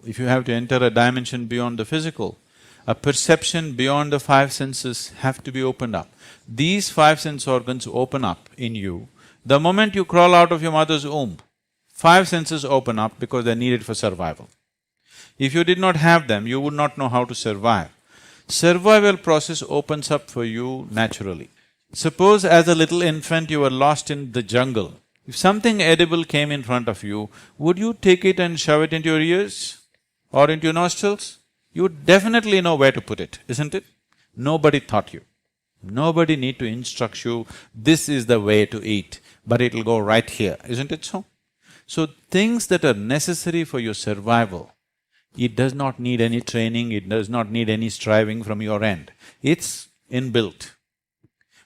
If you have to enter a dimension beyond the physical, a perception beyond the five senses have to be opened up. These five sense organs open up in you. The moment you crawl out of your mother's womb, five senses open up because they're needed for survival. If you did not have them, you would not know how to survive. Survival process opens up for you naturally. Suppose as a little infant you were lost in the jungle. If something edible came in front of you, would you take it and shove it into your ears or into your nostrils? You would definitely know where to put it, isn't it? Nobody taught you. Nobody need to instruct you, this is the way to eat, but it'll go right here, isn't it so? So things that are necessary for your survival, it does not need any training, it does not need any striving from your end. It's inbuilt.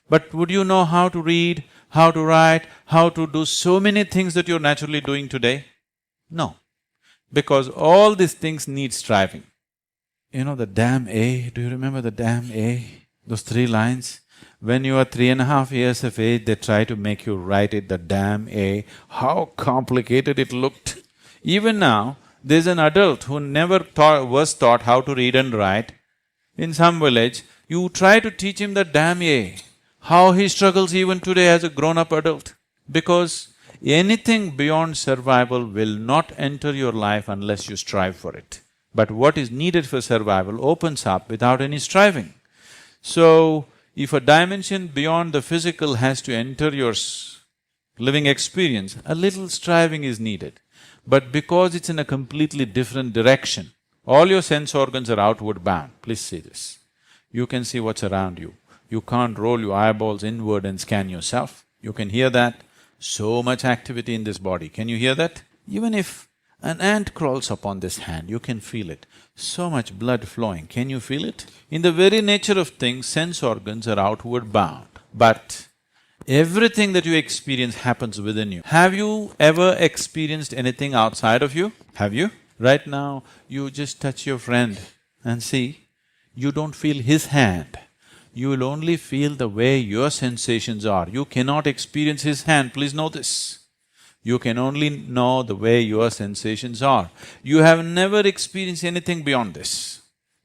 But would you know how to read, how to write, how to do so many things that you're naturally doing today? No, because all these things need striving. You know the damn A, do you remember the damn A? Those 3 lines? When you are 3.5 years of age, they try to make you write it, the damn A. How complicated it looked. Even now, there's an adult who never was taught how to read and write. In some village, you try to teach him the damn A. How he struggles even today as a grown-up adult. Because anything beyond survival will not enter your life unless you strive for it. But what is needed for survival opens up without any striving. So, if a dimension beyond the physical has to enter your living experience, a little striving is needed. But because it's in a completely different direction, all your sense organs are outward bound. Please see this. You can see what's around you. You can't roll your eyeballs inward and scan yourself. You can hear that. So much activity in this body. Can you hear that? Even if an ant crawls upon this hand, you can feel it. So much blood flowing, can you feel it? In the very nature of things, sense organs are outward bound. But everything that you experience happens within you. Have you ever experienced anything outside of you? Have you? Right now, you just touch your friend and see, you don't feel his hand. You will only feel the way your sensations are. You cannot experience his hand, please know this. You can only know the way your sensations are. You have never experienced anything beyond this.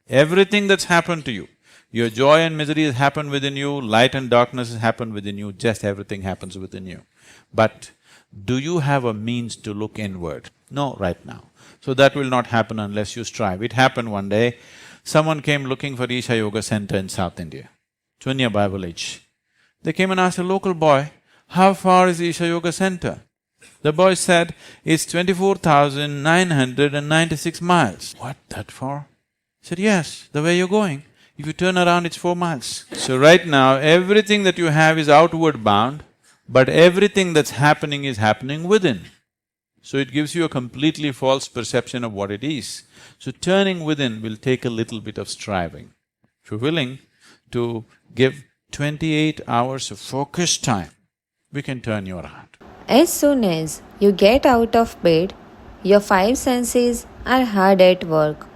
Everything that's happened to you, your joy and misery has happened within you, light and darkness has happened within you, just everything happens within you. But do you have a means to look inward? No, right now. So that will not happen unless you strive. It happened one day, someone came looking for Isha Yoga Center in South India, to a nearby village. They came and asked a local boy, how far is Isha Yoga Center? The boy said, it's 24,996 miles. What, that far? He said, yes, the way you're going. If you turn around, it's 4 miles. So right now, everything that you have is outward bound, but everything that's happening is happening within. So it gives you a completely false perception of what it is. So turning within will take a little bit of striving. If you're willing to give 28 hours of focused time, we can turn you around. As soon as you get out of bed, your 5 senses are hard at work.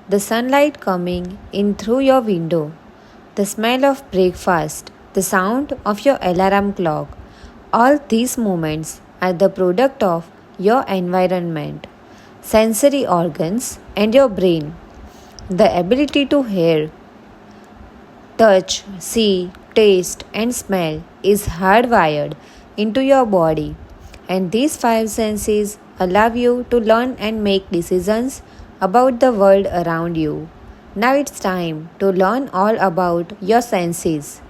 The sunlight coming in through your window, the smell of breakfast, the sound of your alarm clock, all these moments are the product of your environment, sensory organs and your brain. The ability to hear, touch, see, taste and smell is hardwired into your body, and these 5 senses allow you to learn and make decisions about the world around you. Now it's time to learn all about your senses.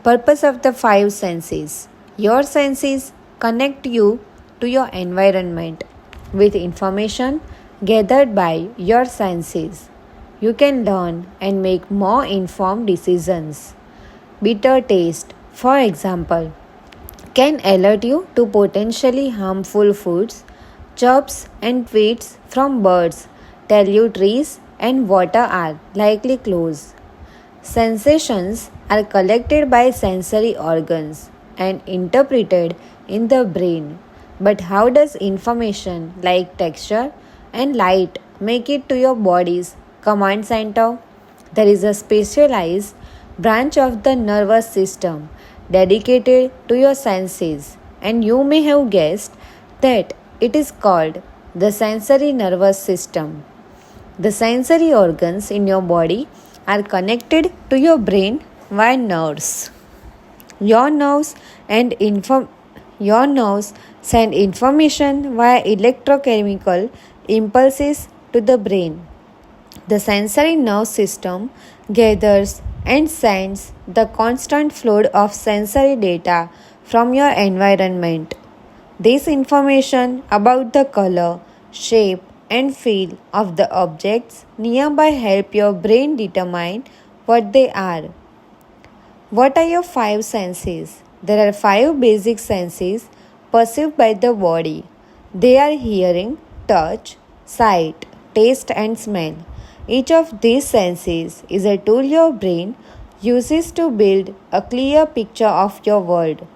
Purpose of the 5 senses. Your senses connect you to your environment with information gathered by your senses. You can learn and make more informed decisions. Bitter taste, for example, can alert you to potentially harmful foods. Chirps and tweets from birds tell you trees and water are likely close. Sensations are collected by sensory organs and interpreted in the brain. But how does information like texture and light make it to your body's command center? There is a specialized branch of the nervous system dedicated to your senses, and you may have guessed that it is called the sensory nervous system. The sensory organs in your body are connected to your brain via nerves. Your nerves and your nerves send information via electrochemical impulses to the brain. The sensory nerve system gathers and sends the constant flow of sensory data from your environment. This information about the color, shape, and feel of the objects nearby help your brain determine what they are. What are your five senses? There are five basic senses perceived by the body. They are hearing, touch, sight, taste, and smell. Each of these senses is a tool your brain uses to build a clear picture of your world.